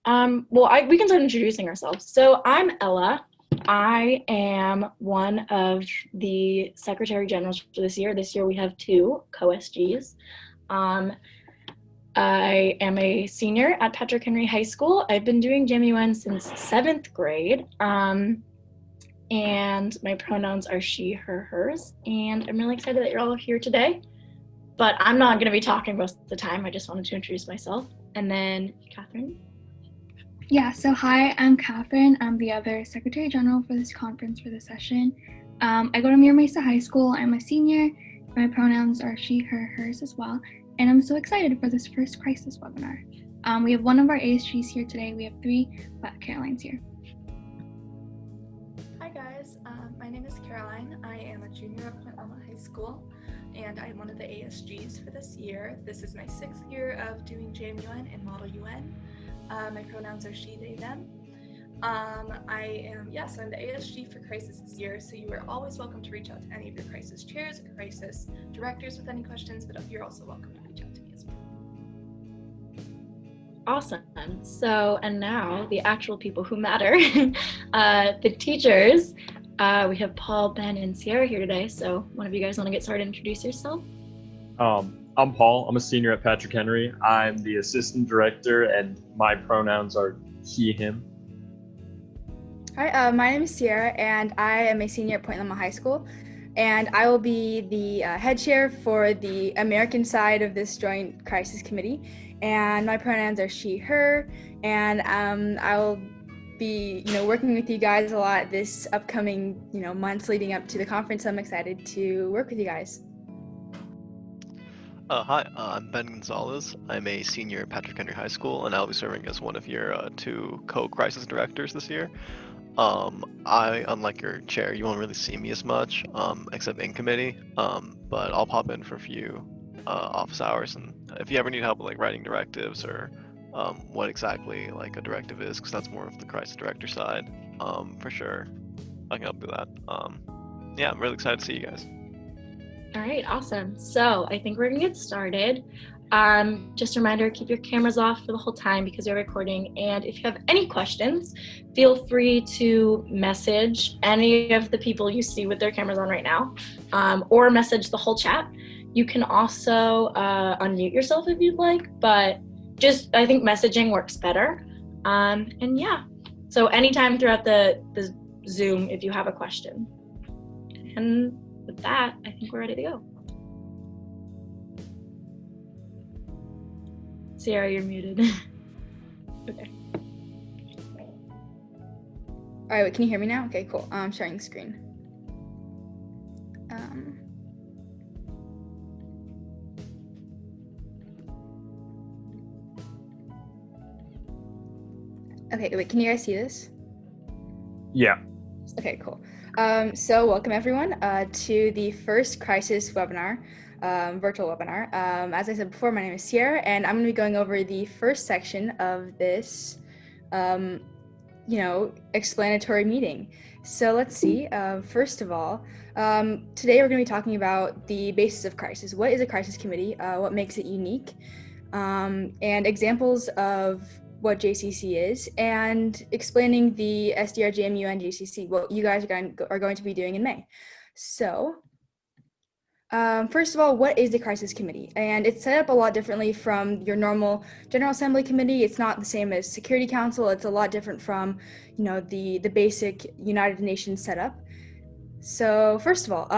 We can start introducing ourselves. So I'm Ella. I am one of the Secretary Generals for this year. This year we have two co-SGs. Um, I am a senior at Patrick Henry High School. I've been doing JMUN since 7th grade. And my pronouns are she, her, hers. And I'm really excited that you're all here today. But I'm not going to be talking most of the time. I just wanted to introduce myself. And then Catherine. Yeah, so hi, I'm Catherine. I'm the other Secretary General for this conference for this session. I go to Mira Mesa High School. I'm a senior. My pronouns are she, her, hers as well. And I'm so excited for this first crisis webinar. We have one of our ASGs here today. We have three, but Caroline's here. Hi guys, my name is Caroline. I am a junior at Point Loma High School, and I'm one of the ASGs for this year. This is my 6th year of doing JMUN and Model UN. My pronouns are she, they, them. I'm the ASG for Crisis this year, so you are always welcome to reach out to any of your crisis chairs or crisis directors with any questions, but you're also welcome to reach out to me as well. Awesome. So, and now the actual people who matter, the teachers. We have Paul, Ben, and Sierra here today, so one of you guys want to get started and introduce yourself? I'm Paul. I'm a senior at Patrick Henry. I'm the assistant director, and my pronouns are he, him. Hi, my name is Sierra, and I am a senior at Point Loma High School, and I will be the head chair for the American side of this Joint Crisis Committee, and my pronouns are she, her, and I will be, working with you guys a lot this upcoming, months leading up to the conference. I'm excited to work with you guys. Hi, I'm Ben Gonzalez. I'm a senior at Patrick Henry High School, and I'll be serving as one of your two co-crisis directors this year. Unlike your chair, you won't really see me as much, except in committee, but I'll pop in for a few office hours, and if you ever need help with like writing directives or what exactly like a directive is, because that's more of the crisis director side, for sure, I can help with that. Yeah, I'm really excited to see you guys. All right, awesome. So I think we're gonna get started. Just a reminder, keep your cameras off for the whole time because you're recording. And if you have any questions, feel free to message any of the people you see with their cameras on right now, or message the whole chat. You can also unmute yourself if you'd like, but I think messaging works better. And yeah, so anytime throughout the Zoom if you have a question. And with that, I think we're ready to go. Sierra, you're muted. Okay. All right, wait, can you hear me now? Okay, cool. I'm sharing the screen. Okay, wait, can you guys see this? Yeah. Okay, cool. So welcome everyone to the first crisis webinar, virtual webinar. As I said before, my name is Sierra, and I'm going to be going over the first section of this, explanatory meeting. So let's see. First of all, today we're going to be talking about the basis of crisis. What is a crisis committee? What makes it unique? And examples of what JCC is, and explaining the SDR, JMUN, JCC, what you guys are going to be doing in May. So, first of all, what is the Crisis Committee? And it's set up a lot differently from your normal General Assembly Committee. It's not the same as Security Council. It's a lot different from, the basic United Nations setup. So first of all,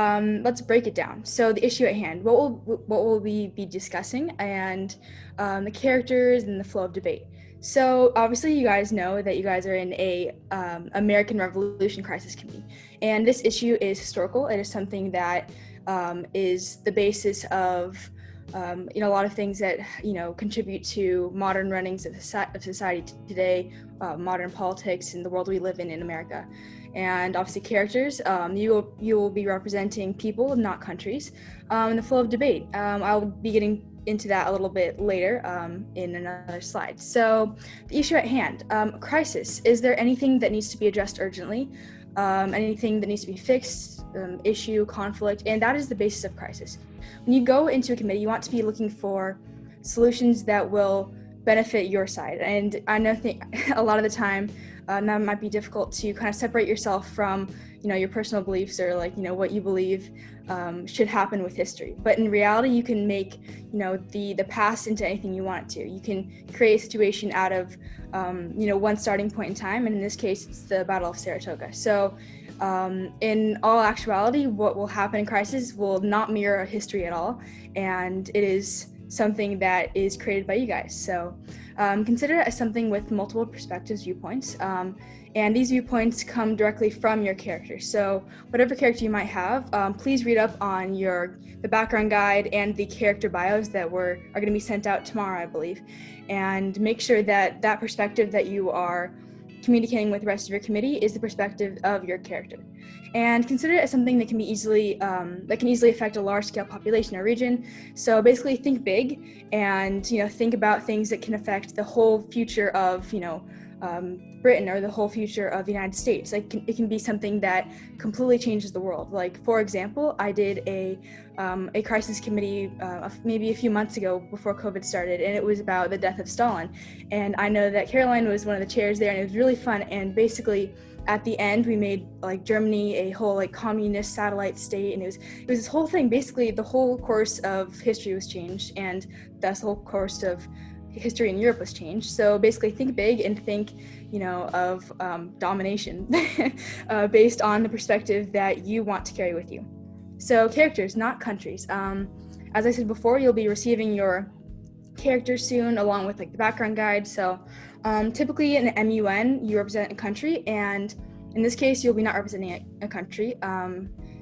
let's break it down. So the issue at hand, what will we be discussing, and the characters and the flow of debate. So obviously you guys know that you guys are in a American Revolution Crisis Committee, and this issue is historical. It is something that is the basis of a lot of things that contribute to modern runnings of society today, modern politics, and the world we live in America. And obviously characters, you will be representing people, not countries, and the flow of debate. I'll be getting into that a little bit later in another slide. So the issue at hand, crisis. Is there anything that needs to be addressed urgently? Anything that needs to be fixed, issue, conflict, and that is the basis of crisis. When you go into a committee, you want to be looking for solutions that will benefit your side. And I know a lot of the time that might be difficult to kind of separate yourself from, your personal beliefs or what you believe should happen with history. But in reality, you can make, the past into anything you want it to. You can create a situation out of, one starting point in time. And in this case, it's the Battle of Saratoga. So in all actuality, what will happen in crisis will not mirror history at all. And it is something that is created by you guys. So consider it as something with multiple perspectives, viewpoints. And these viewpoints come directly from your character. So whatever character you might have, please read up on the background guide and the character bios that are going to be sent out tomorrow, I believe. And make sure that that perspective that you are communicating with the rest of your committee is the perspective of your character. And consider it as something that can easily affect a large-scale population or region. So basically, think big, and think about things that can affect the whole future of Britain or the whole future of the United States. It can be something that completely changes the world. Like, for example, I did a crisis committee maybe a few months ago before COVID started, and it was about the death of Stalin. And I know that Caroline was one of the chairs there, and it was really fun. And basically, at the end, we made Germany a whole communist satellite state, and it was this whole thing. Basically, the whole course of history was changed, and thus the whole course of history in Europe was changed. So basically, think big and think, of domination based on the perspective that you want to carry with you. So characters, not countries. As I said before, you'll be receiving your characters soon, along with the background guide. So typically in MUN, you represent a country, and in this case, you'll be not representing a country.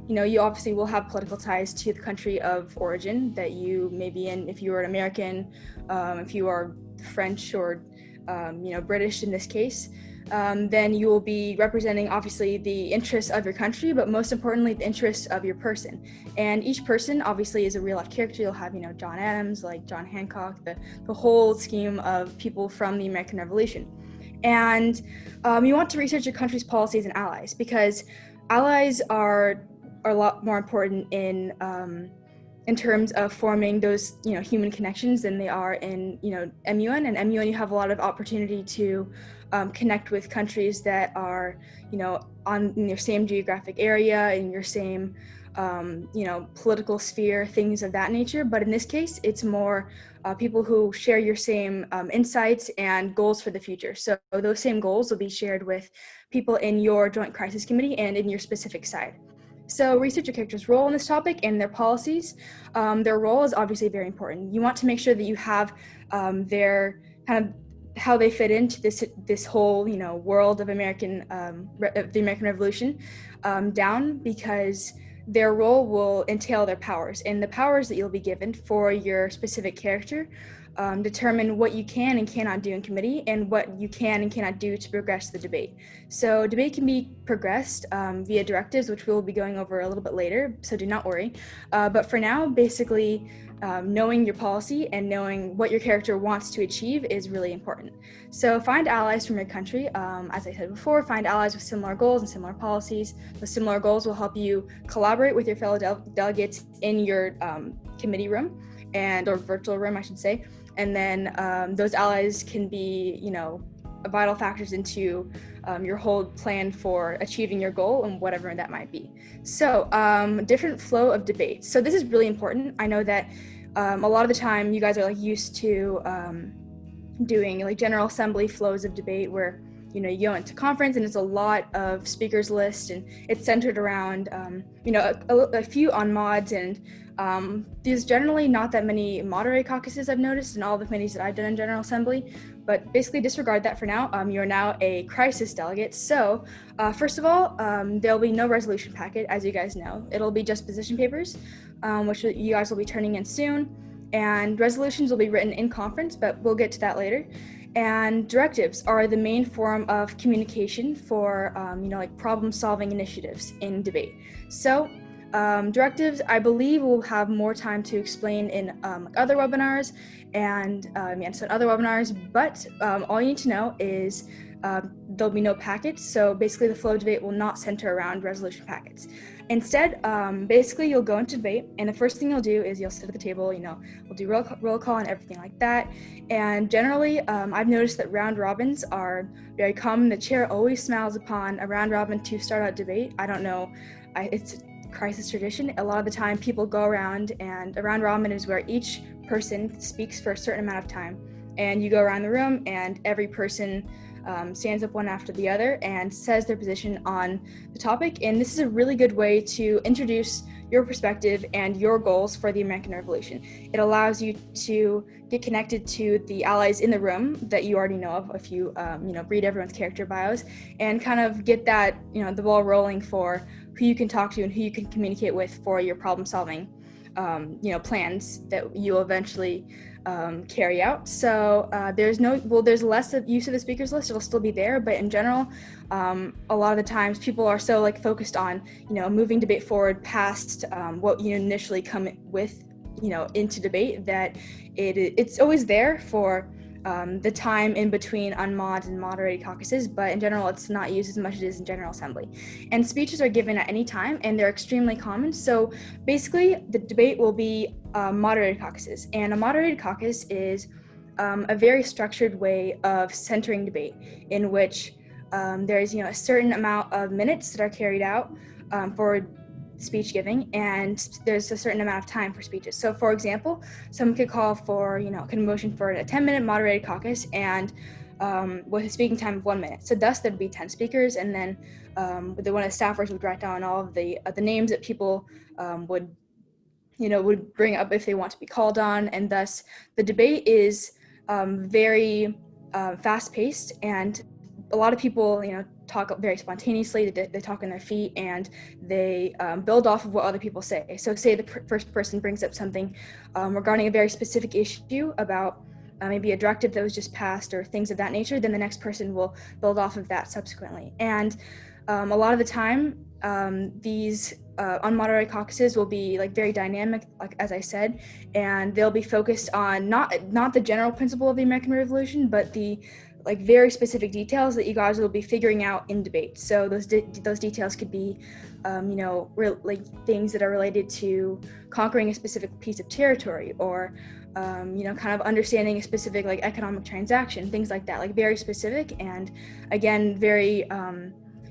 You obviously will have political ties to the country of origin that you may be in. If you are an American, if you are French or British in this case, then you will be representing obviously the interests of your country, but most importantly the interests of your person. And each person obviously is a real life character. You'll have John Adams, like John Hancock, the whole scheme of people from the American Revolution. And you want to research your country's policies and allies, because allies are a lot more important in terms of forming those human connections than they are in MUN. And MUN, you have a lot of opportunity to connect with countries that are in your same geographic area, in your same political sphere, things of that nature. But in this case, it's more people who share your same insights and goals for the future. So those same goals will be shared with people in your joint crisis committee and in your specific side. So research your character's role in this topic and their policies. Their role is obviously very important. You want to make sure that you have their kind of how they fit into this whole world of the American Revolution down, because their role will entail their powers, and the powers that you'll be given for your specific character determine what you can and cannot do in committee and what you can and cannot do to progress the debate. So debate can be progressed via directives, which we'll be going over a little bit later, so do not worry. But for now, basically, knowing your policy and knowing what your character wants to achieve is really important. So find allies from your country. As I said before, find allies with similar goals and similar policies. Those similar goals will help you collaborate with your fellow delegates in your committee room or virtual room, I should say. And then those allies can be, vital factors into your whole plan for achieving your goal and whatever that might be. So different flow of debate. So this is really important. I know that a lot of the time you guys are used to doing general assembly flows of debate where you go into conference and it's a lot of speakers list, and it's centered around a few on mods, and there's generally not that many moderated caucuses I've noticed in all the committees that I've done in General Assembly, but basically disregard that for now. You're now a crisis delegate. So first of all, there'll be no resolution packet, as you guys know. It'll be just position papers, which you guys will be turning in soon, and resolutions will be written in conference, but we'll get to that later. And directives are the main form of communication for problem solving initiatives in debate. So Directives, I believe, we'll have more time to explain in other webinars and other webinars, but all you need to know is there'll be no packets. So basically the flow of debate will not center around resolution packets. Instead, basically you'll go into debate, and the first thing you'll do is you'll sit at the table, we'll do roll call and everything like that. And generally, I've noticed that round robins are very common. The chair always smiles upon a round robin to start out debate. I don't know, it's crisis tradition. A lot of the time people go around, and a round robin is where each person speaks for a certain amount of time, and you go around the room and every person stands up one after the other and says their position on the topic. And this is a really good way to introduce your perspective and your goals for the American Revolution. It allows you to get connected to the allies in the room that you already know of if you read everyone's character bios, and kind of get that the ball rolling for who you can talk to and who you can communicate with for your problem solving plans that you'll eventually carry out. So there's less of use of the speakers list. It'll still be there, but in general, a lot of the times people are so focused on moving debate forward past what you initially come with into debate, that it's always there for the time in between unmod and moderated caucuses, but in general it's not used as much as it is in General Assembly. And speeches are given at any time, and they're extremely common. So basically the debate will be moderated caucuses, and a moderated caucus is a very structured way of centering debate, in which there's a certain amount of minutes that are carried out for speech giving, and there's a certain amount of time for speeches. So for example, someone could call for, can motion for a 10-minute moderated caucus, and with a speaking time of 1 minute. So thus there'd be 10 speakers, and then one of the staffers would write down all of the names that people would bring up if they want to be called on. And thus the debate is very fast-paced, and a lot of people, talk very spontaneously. They talk on their feet, and they build off of what other people say. So say the first person brings up something regarding a very specific issue about maybe a directive that was just passed or things of that nature, then the next person will build off of that subsequently. And a lot of the time, these unmoderated caucuses will be very dynamic, as I said, and they'll be focused on not the general principle of the American Revolution, but the very specific details that you guys will be figuring out in debate. So those details could be, things that are related to conquering a specific piece of territory, or, kind of understanding a specific economic transaction, things like that, very specific, and again, very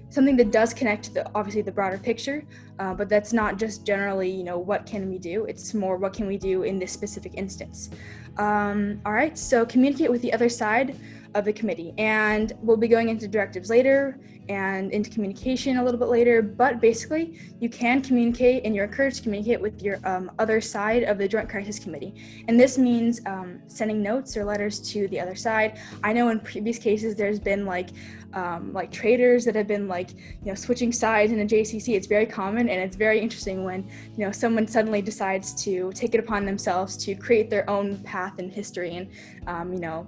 something that does connect to obviously the broader picture, but that's not just generally, what can we do? It's more what can we do in this specific instance. All right, so communicate with the other side of the committee, and we'll be going into directives later and into communication a little bit later, but basically you can communicate, and you're encouraged to communicate with your other side of the Joint Crisis Committee. And this means sending notes or letters to the other side. I know in previous cases there's been traitors that have been switching sides in a JCC. It's very common, and it's very interesting when someone suddenly decides to take it upon themselves to create their own path in history and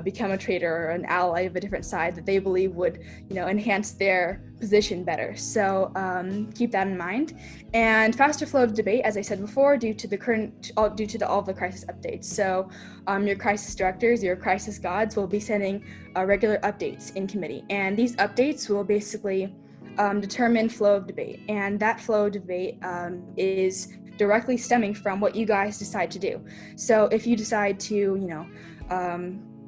become a traitor or an ally of a different side that they believe would enhance their position better. So keep that in mind. And faster flow of debate, as I said before, due to all of the crisis updates. So your crisis directors, your crisis gods, will be sending regular updates in committee, and these updates will basically determine flow of debate, and that flow of debate is directly stemming from what you guys decide to do. So if you decide to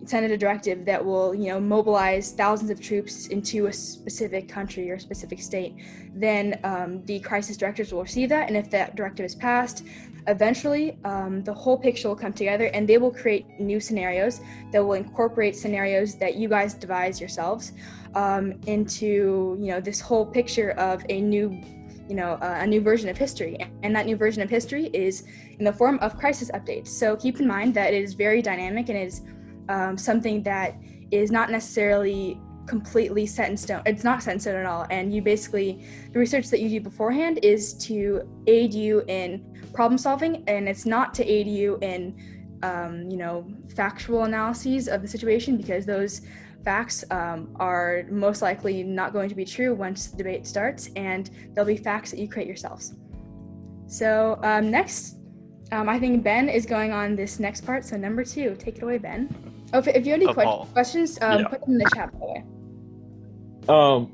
send a directive that will mobilize thousands of troops into a specific country or specific state, then the crisis directors will receive that, and if that directive is passed, eventually the whole picture will come together, and they will create new scenarios that will incorporate scenarios that you guys devise yourselves into this whole picture of a new version of history. And that new version of history is in the form of crisis updates. So keep in mind that it is very dynamic, and it is something that is not necessarily completely set in stone. It's not set in stone at all. And you basically, the research that you do beforehand is to aid you in problem solving, and it's not to aid you in, factual analyses of the situation, because those facts are most likely not going to be true once the debate starts, and they'll be facts that you create yourselves. So next, I think Ben is going on this next part. So number 2, take it away, Ben. Oh, if you have any Paul. questions, Yeah. put them in the chat, by the way.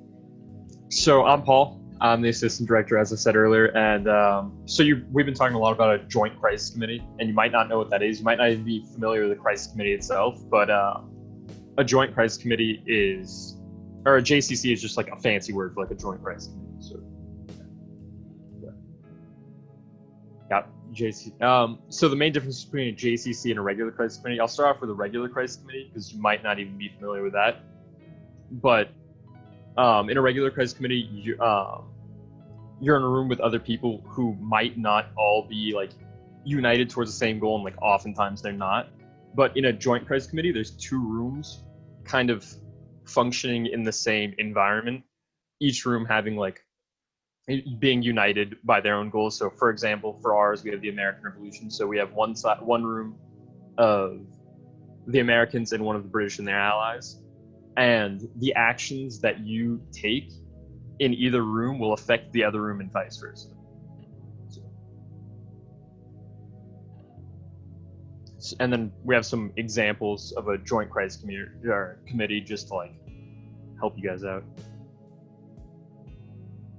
So I'm Paul. I'm the assistant director, as I said earlier, and we've been talking a lot about a joint crisis committee, and you might not know what that is. You might not even be familiar with the crisis committee itself, but a joint crisis committee or a JCC is just like a fancy word for like a joint crisis committee. So yeah, JCC. So the main difference between a JCC and a regular crisis committee, I'll start off with a regular crisis committee because you might not even be familiar with that, but in a regular crisis committee, you're in a room with other people who might not all be like united towards the same goal, and like oftentimes they're not. But in a joint crisis committee, there's 2 rooms kind of functioning in the same environment, each room having like being united by their own goals. So for example, for ours, we have the American Revolution. So we have one room of the Americans and one of the British and their allies. And the actions that you take in either room will affect the other room and vice versa. And then we have some examples of a joint crisis committee just to like help you guys out.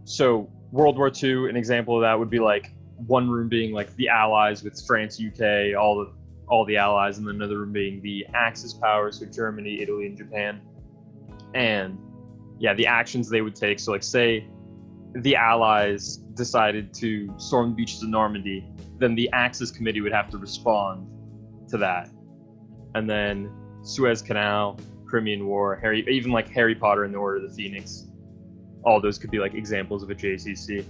So World War II, an example of that would be like one room being like the Allies with France, UK, all the Allies, and then another room being the Axis powers, so Germany, Italy, and Japan. And yeah, the actions they would take. So like say the Allies decided to storm the beaches of Normandy, then the Axis committee would have to respond to that. And then Suez Canal, Crimean War, even like Harry Potter and the Order of the Phoenix, all those could be like examples of a JCC.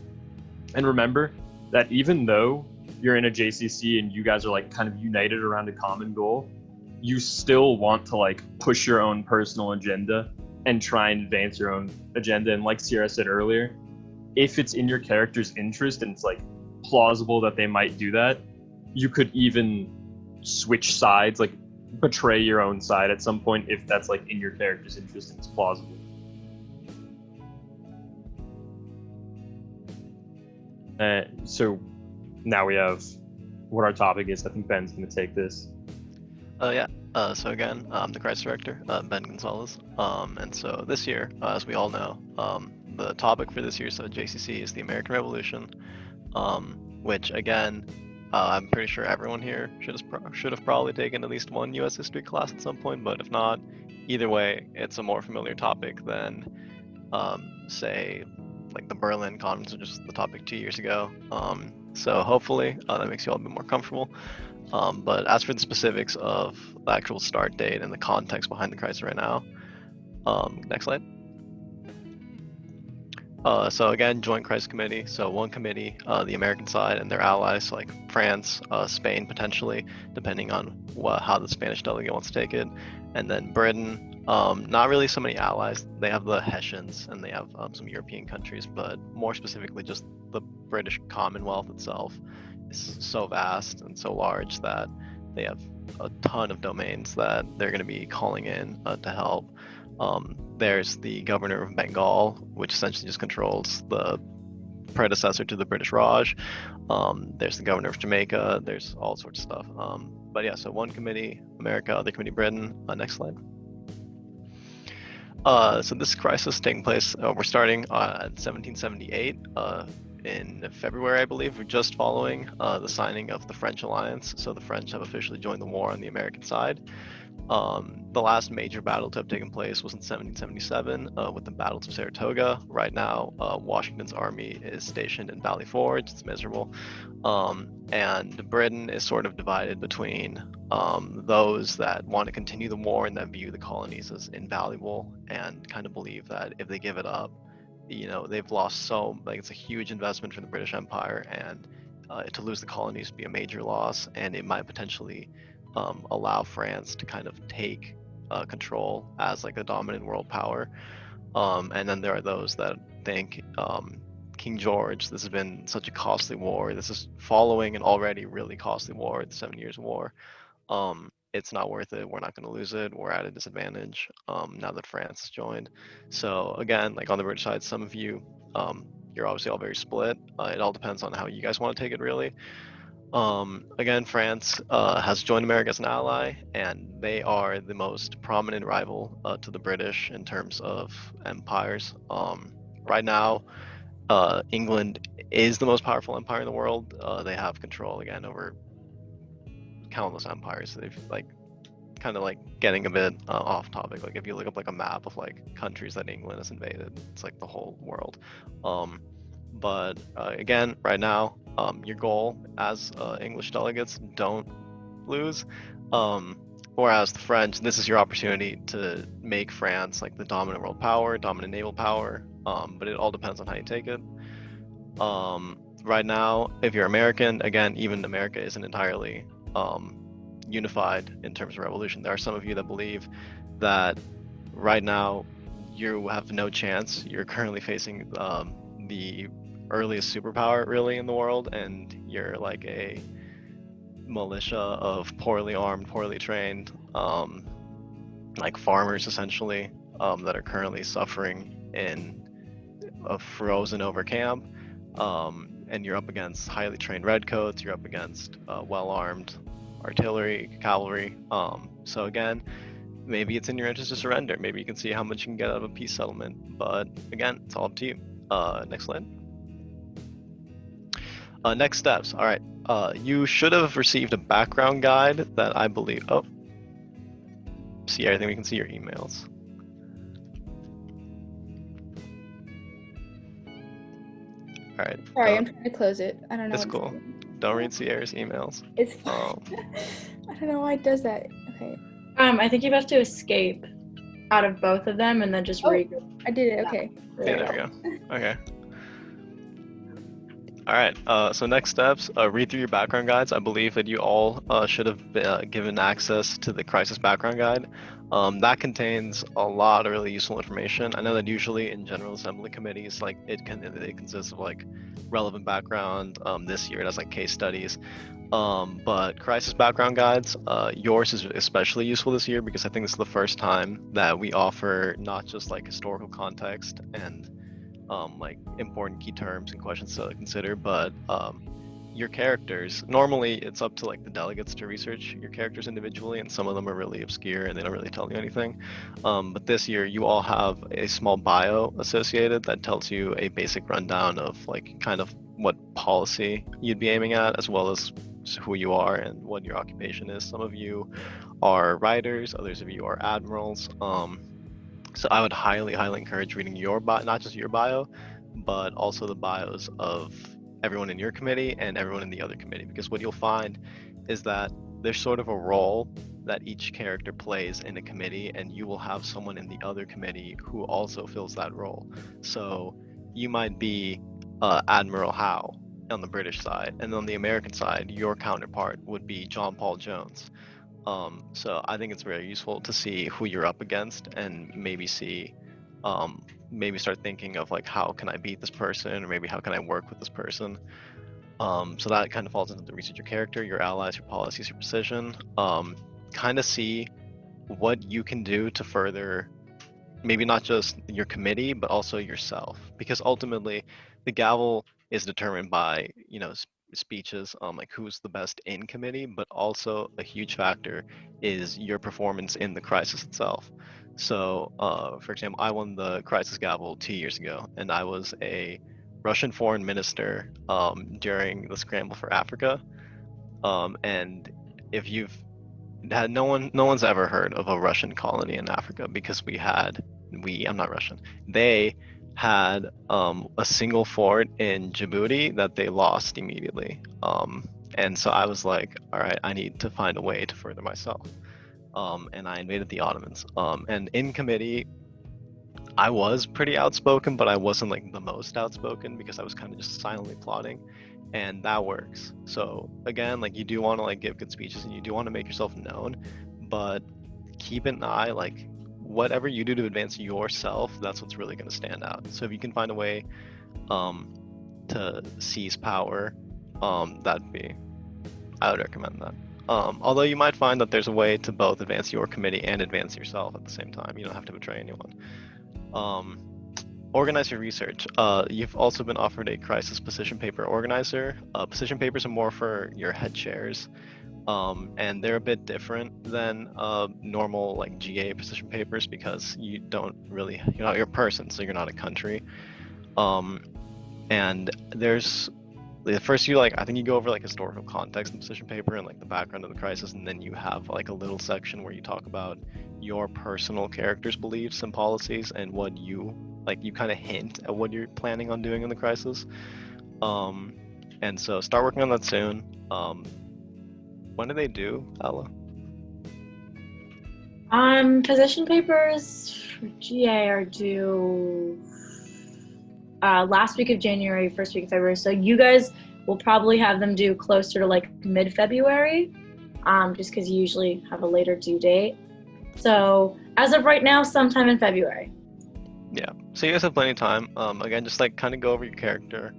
And remember that even though you're in a JCC and you guys are like kind of united around a common goal, you still want to like push your own personal agenda and try and advance your own agenda. And like Sierra said earlier, if it's in your character's interest and it's like plausible that they might do that, you could even switch sides, like betray your own side at some point if that's like in your character's interest and it's plausible. So now we have what our topic is. I think Ben's going to take this. So again, I'm the crisis director, Ben Gonzalez. And so this year, as we all know, the topic for this year's JCC is the American Revolution, which again, I'm pretty sure everyone here should have probably taken at least one U.S. history class at some point, but if not, either way, it's a more familiar topic than, say, like the Berlin Conference, which was the topic 2 years ago. So hopefully that makes you all a bit more comfortable. But as for the specifics of the actual start date and the context behind the crisis right now, next slide. So again, Joint Crisis Committee. So one committee, the American side and their allies, like France, Spain potentially, depending on how the Spanish delegate wants to take it, and then Britain. Not really so many allies. They have the Hessians and they have some European countries, but more specifically, just the British Commonwealth itself is so vast and so large that they have a ton of domains that they're going to be calling in to help. There's the governor of Bengal, which essentially just controls the predecessor to the British Raj. There's the governor of Jamaica. There's all sorts of stuff. But yeah, so one committee, America, other committee, Britain. Next slide. So this crisis taking place, we're starting at 1778 in February, I believe. We're just following the signing of the French alliance. So the French have officially joined the war on the American side. The last major battle to have taken place was in 1777 with the battles of Saratoga. Right now, Washington's army is stationed in Valley Forge. It's miserable. And Britain is sort of divided between those that want to continue the war and that view the colonies as invaluable and kind of believe that if they give it up, you know, they've lost it's a huge investment for the British Empire, and to lose the colonies would be a major loss, and it might potentially allow France to kind of take control as like a dominant world power. And then there are those that think King George, this has been such a costly war. This is following an already really costly war, the 7 Years' War. It's not worth it. We're not going to lose it. We're at a disadvantage now that France has joined. So again, like on the British side, some of you you're obviously all very split. It all depends on how you guys want to take it, really. Again, France has joined America as an ally, and they are the most prominent rival to the British in terms of empires. Right now, England is the most powerful empire in the world. They have control again over countless empires. They've like kind of like getting a bit off topic. Like if you look up like a map of like countries that England has invaded, it's like the whole world. But again, right now, your goal as English delegates, don't lose. Whereas the French, this is your opportunity to make France like the dominant world power, dominant naval power. But it all depends on how you take it. Right now, if you're American, again, even America isn't entirely unified in terms of revolution. There are some of you that believe that right now you have no chance. You're currently facing the earliest superpower really in the world, and you're like a militia of poorly armed, poorly trained, like farmers essentially, that are currently suffering in a frozen over camp. And you're up against highly trained redcoats, you're up against well-armed artillery, cavalry. So again, maybe it's in your interest to surrender. Maybe you can see how much you can get out of a peace settlement. But again, it's all up to you. Next slide. Next steps. All right. You should have received a background guide that I believe. Oh, see, I think we can see your emails. All right. Sorry, I'm trying to close it. I don't know. It's cool. Don't read Sierra's emails. It's fine. I don't know why it does that. Okay. I think you have to escape out of both of them and then just read. I did it. Okay. Yeah, there we go. Okay. All right. So next steps, read through your background guides. I believe that you all should have been given access to the crisis background guide. That contains a lot of really useful information. I know that usually in General Assembly committees, like it consists of like relevant background. This year it has like case studies. But crisis background guides, yours is especially useful this year because I think this is the first time that we offer not just like historical context and like important key terms and questions to consider, but your characters. Normally it's up to like the delegates to research your characters individually, and some of them are really obscure and they don't really tell you anything. But this year you all have a small bio associated that tells you a basic rundown of like kind of what policy you'd be aiming at, as well as who you are and what your occupation is. Some of you are writers, others of you are admirals. So I would highly encourage reading your bio, not just your bio, but also the bios of everyone in your committee and everyone in the other committee, because what you'll find is that there's sort of a role that each character plays in a committee, and you will have someone in the other committee who also fills that role. So you might be Admiral Howe on the British side, and on the American side, your counterpart would be John Paul Jones. So I think it's very useful to see who you're up against and maybe see, maybe start thinking of like, how can I beat this person, or maybe how can I work with this person? So that kind of falls into the research your character, your allies, your policies, your position. Kind of see what you can do to further maybe not just your committee, but also yourself, because ultimately the gavel is determined by, you know, speeches, like who's the best in committee, but also a huge factor is your performance in the crisis itself. So for example, I won the crisis gavel 2 years ago, and I was a Russian foreign minister during the scramble for Africa. And if you've had, no one's ever heard of a Russian colony in Africa, because I'm not Russian. They had a single fort in Djibouti that they lost immediately. And so I was like, all right, I need to find a way to further myself. And I invaded the Ottomans. And in committee, I was pretty outspoken, but I wasn't like the most outspoken, because I was kind of just silently plotting, and that works. So again, like, you do want to like give good speeches and you do want to make yourself known, but keep an eye, like whatever you do to advance yourself, that's what's really going to stand out. So if you can find a way to seize power, I would recommend that. Although you might find that there's a way to both advance your committee and advance yourself at the same time. You don't have to betray anyone. organize your research. You've also been offered a crisis position paper organizer. Position papers are more for your head chairs, and they're a bit different than normal like GA position papers because you're not your person, so you're not a country. And there's the first I think you go over like historical context in the position paper and like the background of the crisis, and then you have like a little section where you talk about your personal character's beliefs and policies and what you kind of hint at what you're planning on doing in the crisis. And so start working on that soon. When do they do, Ella? Position papers for GA are due last week of January, first week of February. So you guys will probably have them due closer to like mid-February, just because you usually have a later due date. So as of right now, sometime in February. Yeah, so you guys have plenty of time. Again, just like kind of go over your character.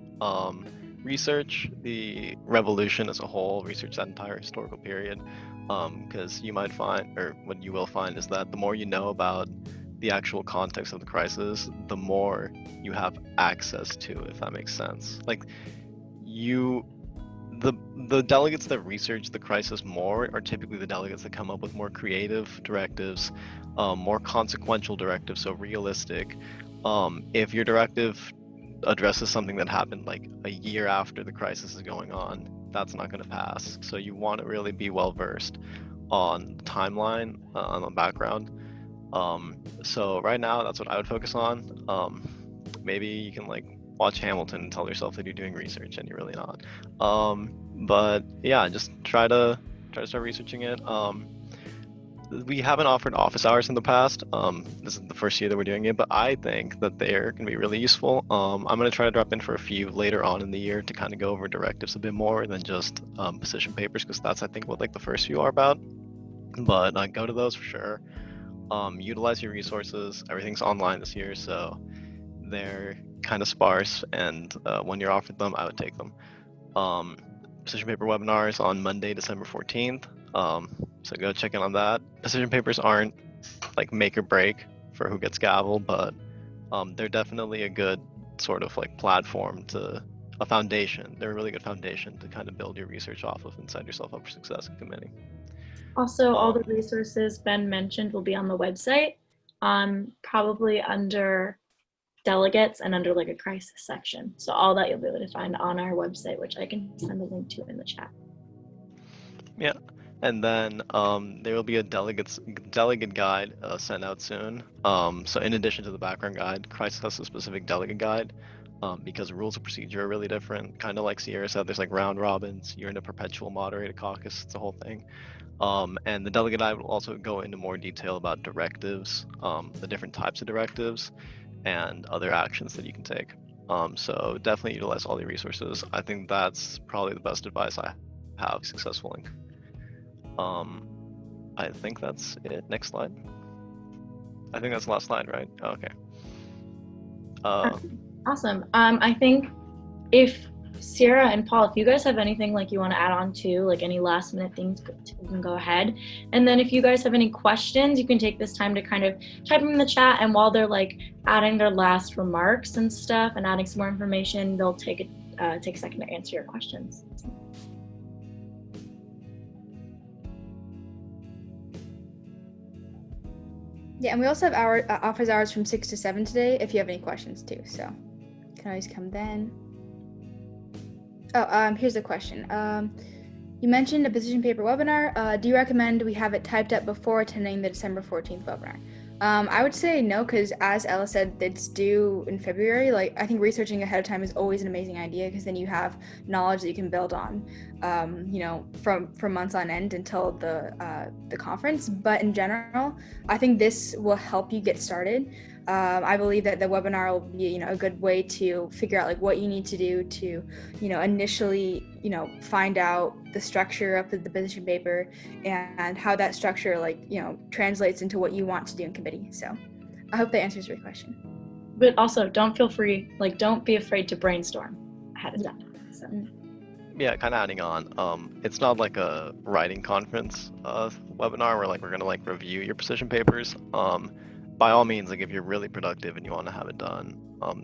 Research the revolution as a whole, research that entire historical period, because you might find, or what you will find, is that the more you know about the actual context of the crisis, the more you have access to, if that makes sense. Like the delegates that research the crisis more are typically the delegates that come up with more creative directives, more consequential directives, so realistic. If your directive addresses something that happened like a year after the crisis is going on, that's not going to pass. So you want to really be well versed on the timeline, on the background. So right now, that's what I would focus on. Maybe you can like watch Hamilton and tell yourself that you're doing research and you're really not. But yeah, just try to start researching it. We haven't offered office hours in the past. This is the first year that we're doing it, but I think that they're going to be really useful. I'm going to try to drop in for a few later on in the year to kind of go over directives a bit more than just position papers, because that's I think what like the first few are about. But go to those for sure. Utilize your resources. Everything's online this year, so they're kind of sparse, and when you're offered them, I would take them. Position paper webinars on Monday, December 14th. So go check in on that. Position papers aren't like make or break for who gets gavel, but they're definitely a good sort of like platform to a foundation. They're a really good foundation to kind of build your research off of and set yourself up for success in committee. Also, all the resources Ben mentioned will be on the website, probably under delegates and under like a crisis section. So all that you'll be able to find on our website, which I can send a link to in the chat. Yeah, and then there will be a delegate guide sent out soon. So in addition to the background guide, crisis has a specific delegate guide. Because rules of procedure are really different. Kind of like Sierra said, there's like round robins, you're in a perpetual moderated caucus, it's the whole thing. And the delegate guide will also go into more detail about directives, the different types of directives, and other actions that you can take. So definitely utilize all the resources. I think that's probably the best advice I have successful in. I think that's it. Next slide. I think that's the last slide, right? Okay. Awesome. I think if Sierra and Paul, if you guys have anything like you want to add on to, like any last minute things, you can go ahead. And then if you guys have any questions, you can take this time to kind of type them in the chat. And while they're like adding their last remarks and stuff and adding some more information, they'll take a second to answer your questions. Yeah, and we also have our office hours from 6 to 7 today if you have any questions too. So you can always come then. Oh, here's the question. You mentioned a position paper webinar. Do you recommend we have it typed up before attending the December 14th webinar? I would say no, because as Ella said, it's due in February. Like, I think researching ahead of time is always an amazing idea, because then you have knowledge that you can build on, from months on end until the conference. But in general, I think this will help you get started. I believe that the webinar will be, a good way to figure out like what you need to do to, initially, find out the structure of the position paper and how that structure translates into what you want to do in committee. So I hope that answers your question. But also don't be afraid to brainstorm ahead of time. So. Yeah, kind of adding on, it's not like a writing conference webinar where we're gonna review your position papers. by all means, like if you're really productive and you want to have it done,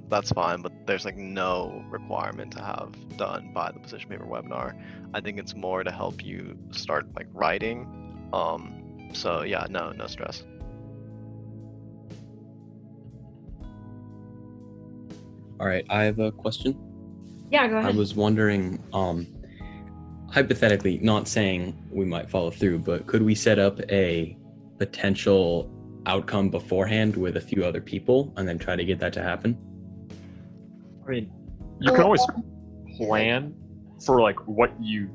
that's fine, but there's like no requirement to have done by the position paper webinar. I think it's more to help you start like writing. So yeah, no stress. All right, I have a question. Yeah, go ahead. I was wondering, hypothetically, not saying we might follow through, but could we set up a potential outcome beforehand with a few other people and then try to get that to happen? I mean, you can always plan for like you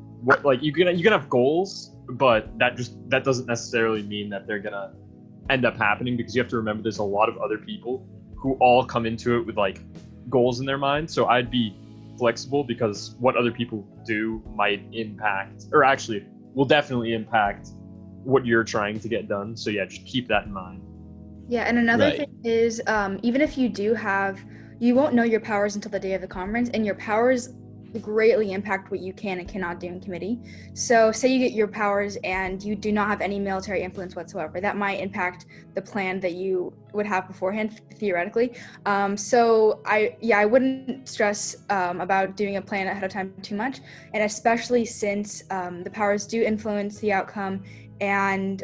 can have goals, but that doesn't necessarily mean that they're gonna end up happening, because you have to remember there's a lot of other people who all come into it with like goals in their mind. So I'd be flexible, because what other people do might impact, or actually will definitely impact, what you're trying to get done. So yeah, just keep that in mind. Yeah, and another Right. thing is, even if you do you won't know your powers until the day of the conference, and your powers greatly impact what you can and cannot do in committee. So say you get your powers and you do not have any military influence whatsoever, that might impact the plan that you would have beforehand, theoretically. So I wouldn't stress about doing a plan ahead of time too much, and especially since the powers do influence the outcome, and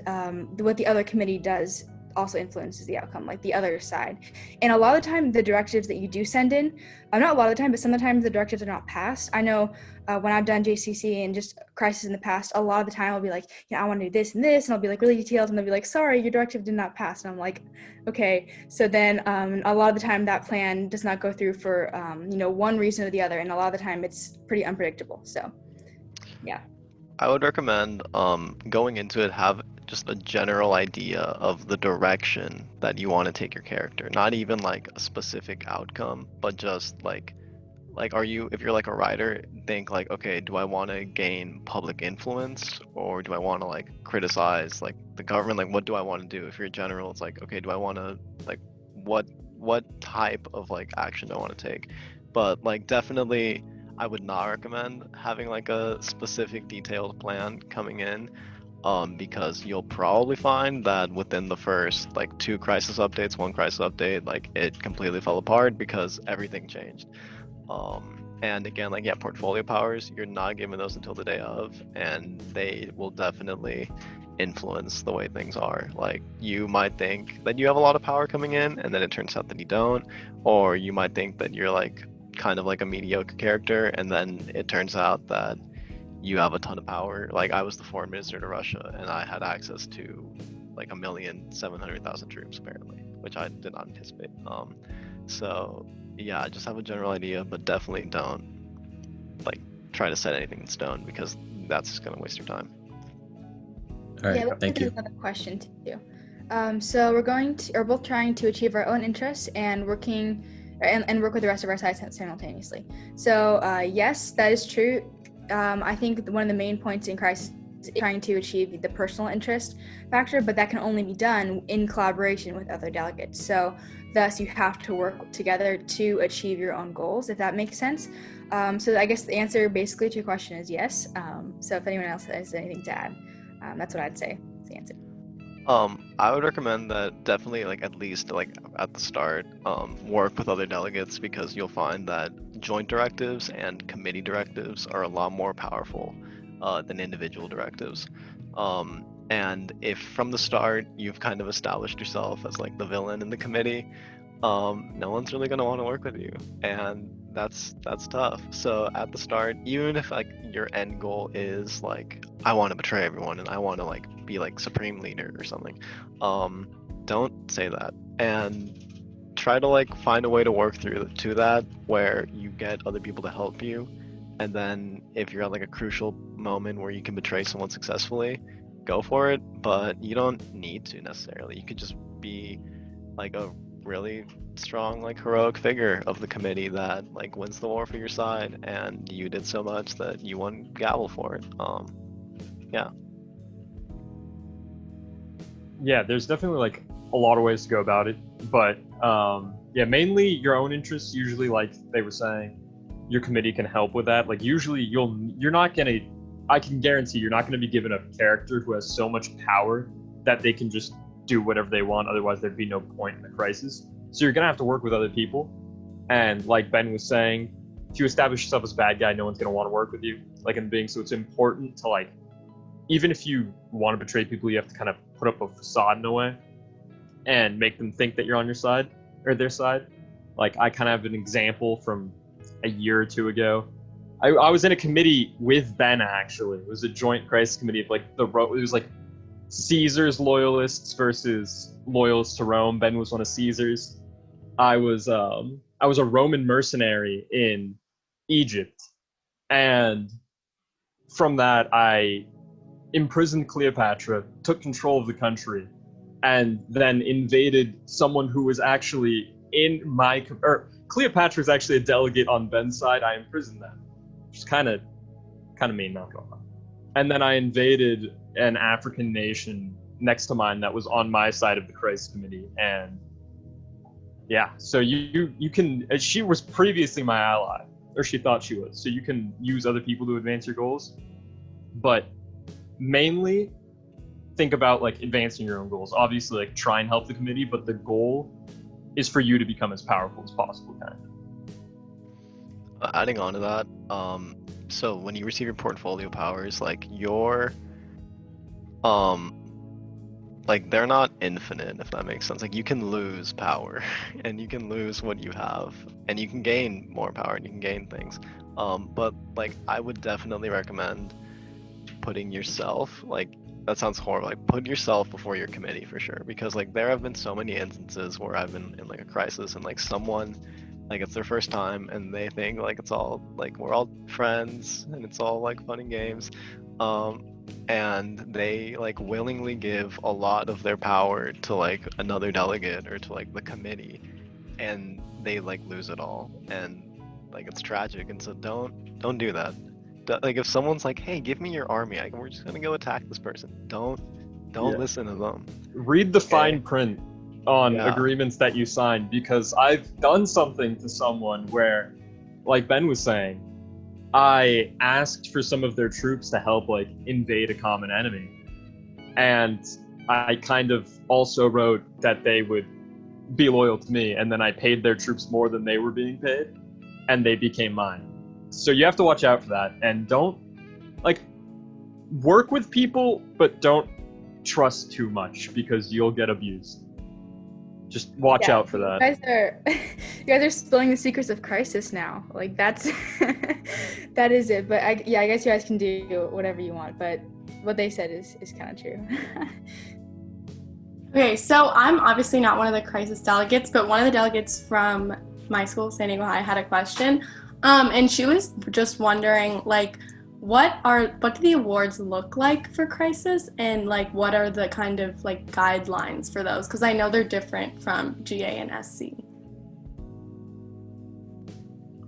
what the other committee does also influences the outcome, like the other side. And a lot of the time, the directives that you do send in, not a lot of the time, but sometimes the directives are not passed. I know when I've done JCC and just crisis in the past, a lot of the time I'll be like, I want to do this and this, and I'll be like really detailed, and they'll be like, sorry, your directive did not pass. And I'm like, okay. So then a lot of the time that plan does not go through for one reason or the other, and a lot of the time it's pretty unpredictable. So yeah. I would recommend going into it, have just a general idea of the direction that you want to take your character. Not even like a specific outcome, but just like if you're like a writer, think like, okay, do I want to gain public influence, or do I want to like criticize like the government? Like, what do I want to do? If you're a general, it's like, okay, do I want to like what type of like action do I want to take? But like definitely I would not recommend having like a specific detailed plan coming in, because you'll probably find that within the first like 2 crisis updates, 1 crisis update, like it completely fell apart because everything changed. And again, like, yeah, portfolio powers, you're not given those until the day of, and they will definitely influence the way things are. Like, you might think that you have a lot of power coming in, and then it turns out that you don't, or you might think that you're like kind of like a mediocre character, and then it turns out that you have a ton of power. Like, I was the foreign minister to Russia, and I had access to like 1,700,000 troops apparently, which I did not anticipate. So yeah, just have a general idea, but definitely don't like try to set anything in stone, because that's just gonna waste your time. All right, Yeah, thank you. Another question too. So we're both trying to achieve our own interests and work with the rest of our sides simultaneously. So yes, that is true. I think one of the main points in crisis is trying to achieve the personal interest factor, but that can only be done in collaboration with other delegates. So thus you have to work together to achieve your own goals, if that makes sense. So I guess the answer basically to your question is yes. So if anyone else has anything to add, that's what I'd say is the answer. I would recommend that definitely, like, at least like at the start, work with other delegates, because you'll find that joint directives and committee directives are a lot more powerful than individual directives. And if from the start you've kind of established yourself as like the villain in the committee, no one's really going to want to work with you, and that's tough. So at the start, even if like your end goal is like, I want to betray everyone and I want to like be like supreme leader or something, don't say that, and try to like find a way to work through to that where you get other people to help you. And then if you're at like a crucial moment where you can betray someone successfully, go for it. But you don't need to necessarily. You could just be like a really strong, like, heroic figure of the committee that like wins the war for your side, and you did so much that you won gavel for it. Yeah, there's definitely like a lot of ways to go about it, but yeah, mainly your own interests. Usually, like they were saying, your committee can help with that. Like, usually you're not gonna, I can guarantee you're not gonna be given a character who has so much power that they can just do whatever they want. Otherwise, there'd be no point in the crisis. So you're gonna have to work with other people. And like Ben was saying, if you establish yourself as a bad guy, no one's gonna want to work with you. Like in being, so it's important to like, even if you want to betray people, you have to kind of put up a facade in a way and make them think that you're on your side or their side. Like I kind of have an example from a year or two ago. I was in a committee with Ben, actually. It was a joint crisis committee of like it was like Caesar's loyalists versus loyalists to Rome. Ben was one of Caesar's. I was a Roman mercenary in Egypt, and from that I imprisoned Cleopatra, took control of the country, and then invaded someone who was actually in my Cleopatra is actually a delegate on Ben's side. I imprisoned them, which is kind of mean, not gonna lie. And then I invaded an African nation next to mine that was on my side of the crisis committee, and yeah, so you can. She was previously my ally, or she thought she was. So you can use other people to advance your goals, but mainly think about like advancing your own goals. Obviously, like try and help the committee, but the goal is for you to become as powerful as possible, kind of. Adding on to that, so when you receive your portfolio powers, like your like they're not infinite, if that makes sense. Like you can lose power and you can lose what you have, and you can gain more power and you can gain things. But like I would definitely recommend putting yourself, like that sounds horrible, like put yourself before your committee for sure, because like there have been so many instances where I've been in like a crisis and like someone, like it's their first time and they think like it's all like we're all friends and it's all like fun and games, and they like willingly give a lot of their power to like another delegate or to like the committee, and they like lose it all, and like it's tragic. And so don't do that. Like if someone's like, hey, give me your army, we're just gonna go attack this person, don't listen to them. Read the fine print on agreements that you sign, because I've done something to someone where, like Ben was saying, I asked for some of their troops to help like invade a common enemy, and I kind of also wrote that they would be loyal to me, and then I paid their troops more than they were being paid, and they became mine. So you have to watch out for that, and don't like work with people, but don't trust too much because you'll get abused. Just watch out for that. You guys are spilling the secrets of crisis now. Like that's that is it. But I guess you guys can do whatever you want. But what they said is kind of true. Okay, so I'm obviously not one of the crisis delegates, but one of the delegates from my school, San Diego High, had a question, and she was just wondering like, what do the awards look like for crisis, and like what are the kind of like guidelines for those, because I know they're different from GA and SC.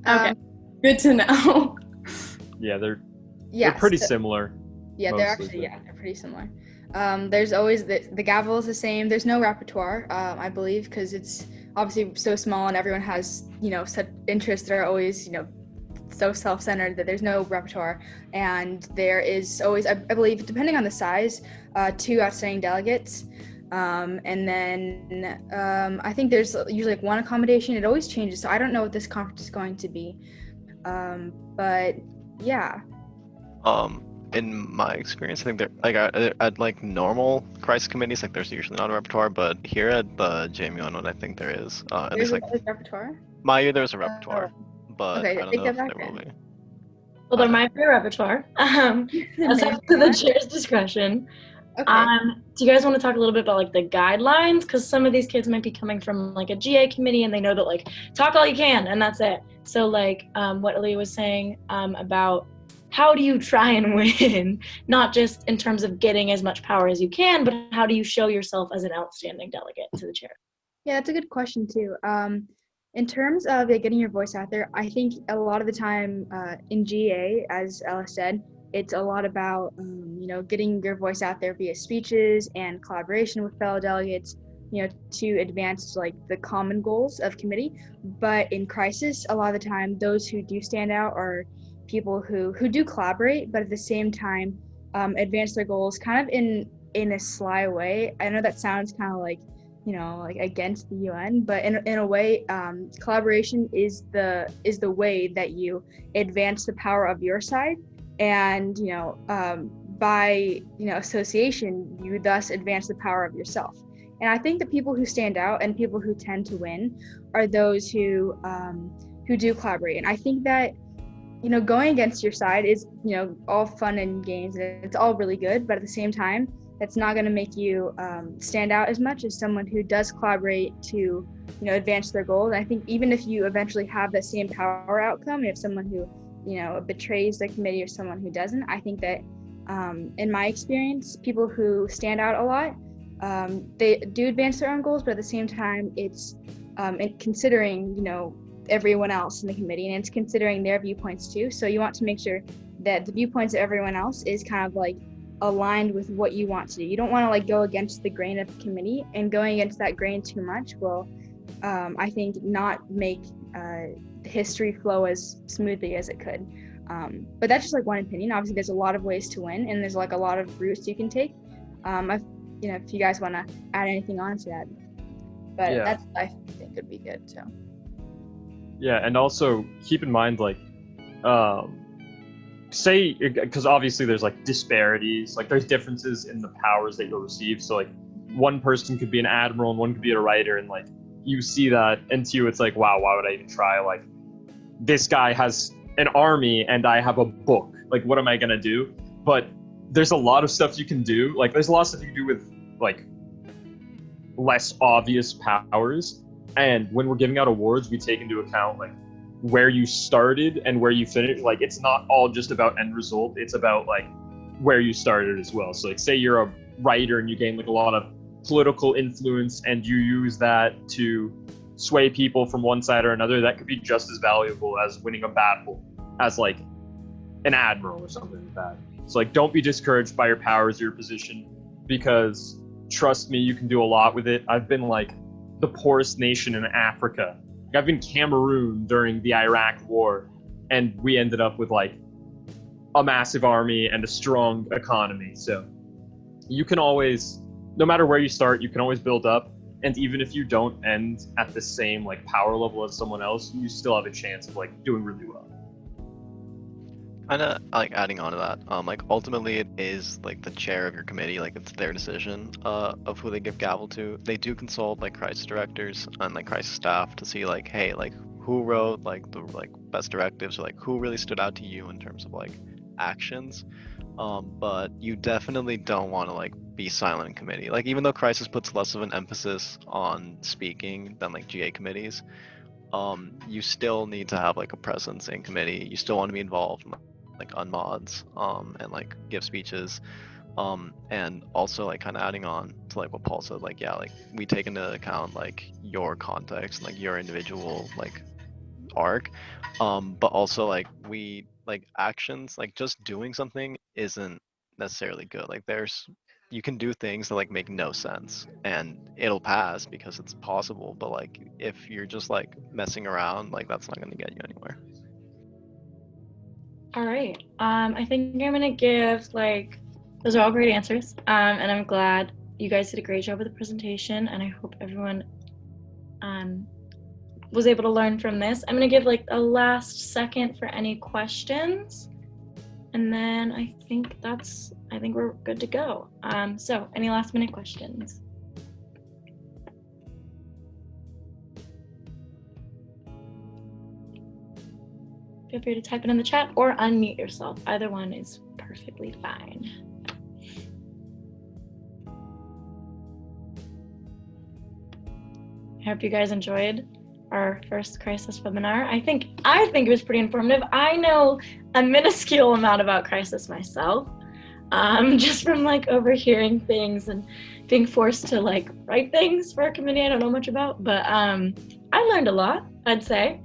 Okay, good to know. Yeah, they're pretty similar. Yeah, they're actually they're pretty similar. There's always the gavel is the same. There's no repertoire, I believe, because it's obviously so small and everyone has such interests that are always so self-centered that there's no repertoire. And there is always, I believe, depending on the size, 2 outstanding delegates, and then I think there's usually like 1 accommodation. It always changes, so I don't know what this conference is going to be, but yeah. In my experience, I think they're like at like normal crisis committees, like there's usually not a repertoire, but here at the JMUN one, I think there is. There's like a repertoire? My year there was a repertoire, but okay, I don't know if there will be. Well, there might be a repertoire. That's up to the chair's discretion. Okay. Do you guys want to talk a little bit about like the guidelines? Because some of these kids might be coming from like a GA committee and they know that like talk all you can and that's it. So like what Aaliyah was saying about how do you try and win, not just in terms of getting as much power as you can, but how do you show yourself as an outstanding delegate to the chair? Yeah, that's a good question too. In terms of getting your voice out there, I think a lot of the time in GA, as Ella said, it's a lot about getting your voice out there via speeches and collaboration with fellow delegates, to advance like the common goals of committee. But in crisis, a lot of the time, those who do stand out are people who do collaborate, but at the same time advance their goals kind of in in a sly way. I know that sounds kind of like, like against the UN, but in a way, collaboration is the way that you advance the power of your side, and by association, you thus advance the power of yourself. And I think the people who stand out and people who tend to win are those who do collaborate. And I think that going against your side is all fun and games, and it's all really good, but at the same time, it's not going to make you stand out as much as someone who does collaborate to advance their goals. And I think even if you eventually have the same power outcome, if someone who betrays the committee or someone who doesn't, I think that in my experience, people who stand out a lot, they do advance their own goals, but at the same time, it's considering everyone else in the committee, and it's considering their viewpoints too. So you want to make sure that the viewpoints of everyone else is kind of like aligned with what you want to do. You don't want to like go against the grain of the committee, and going against that grain too much will I think not make history flow as smoothly as it could. But that's just like one opinion. Obviously there's a lot of ways to win, and there's like a lot of routes you can take. If you guys want to add anything on to that, but Yeah. that's I think would be good too. Yeah, and also keep in mind, like, say, because obviously there's like disparities, like there's differences in the powers that you'll receive. So like one person could be an admiral and one could be a writer, and like you see that, and to you it's like, wow, why would I even try? Like, this guy has an army and I have a book. Like, what am I gonna do? But there's a lot of stuff you can do. Like, there's a lot of stuff you can do with like less obvious powers. And when we're giving out awards, we take into account like where you started and where you finished. Like, it's not all just about end result. It's about like where you started as well. So like, say you're a writer and you gain like a lot of political influence and you use that to sway people from one side or another. That could be just as valuable as winning a battle as like an admiral or something like that. So like, don't be discouraged by your powers or your position, because trust me, you can do a lot with it. I've been like the poorest nation in Africa. I've been Cameroon during the Iraq War, and we ended up with like a massive army and a strong economy. So you can always, no matter where you start, you can always build up. And even if you don't end at the same like power level as someone else, you still have a chance of like doing really well. Kind of like adding on to that, like ultimately it is like the chair of your committee, like it's their decision of who they give gavel to. They do consult like crisis directors and like crisis staff to see like, hey, like who wrote like the like best directives, or like who really stood out to you in terms of like actions. But you definitely don't want to like be silent in committee. Like, even though crisis puts less of an emphasis on speaking than like GA committees, you still need to have like a presence in committee. You still want to be involved in like unmods and like give speeches, and also like kind of adding on to like what Paul said, like, yeah, like we take into account like your context, like your individual like arc, but also like we like actions, like just doing something isn't necessarily good. Like you can do things that like make no sense and it'll pass because it's possible, but like if you're just like messing around, like that's not going to get you anywhere. All right. I think I'm gonna give like, those are all great answers. And I'm glad you guys did a great job with the presentation, and I hope everyone was able to learn from this. I'm gonna give like a last second for any questions, and then I think we're good to go. So any last minute questions? Feel free to type it in the chat or unmute yourself. Either one is perfectly fine. I hope you guys enjoyed our first crisis webinar. I think it was pretty informative. I know a minuscule amount about crisis myself, just from like overhearing things and being forced to like write things for a committee I don't know much about, but I learned a lot, I'd say.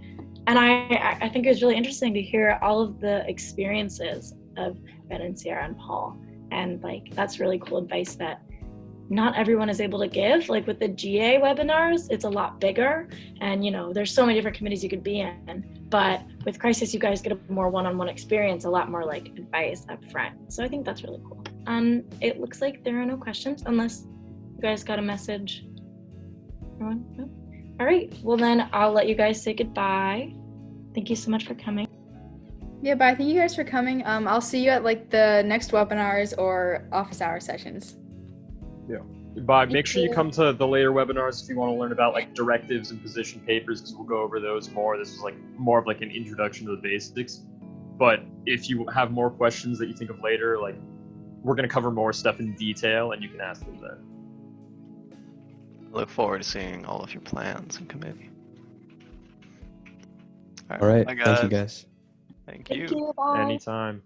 And I think it was really interesting to hear all of the experiences of Ben and Sierra and Paul. And like, that's really cool advice that not everyone is able to give. Like with the GA webinars, it's a lot bigger. And there's so many different committees you could be in. But with crisis, you guys get a more one-on-one experience, a lot more like advice up front. So I think that's really cool. It looks like there are no questions unless you guys got a message. Everyone? No? All right, well then I'll let you guys say goodbye. Thank you so much for coming. Yeah, bye. Thank you guys for coming. I'll see you at like the next webinars or office hour sessions. Yeah. Goodbye. Make sure you come to the later webinars if you want to learn about like directives and position papers, because we'll go over those more. This is like more of like an introduction to the basics. But if you have more questions that you think of later, like we're going to cover more stuff in detail and you can ask them then. Look forward to seeing all of your plans and committee. All right. Bye, Thank you, guys. Thank you. Thank you. Bye. Anytime.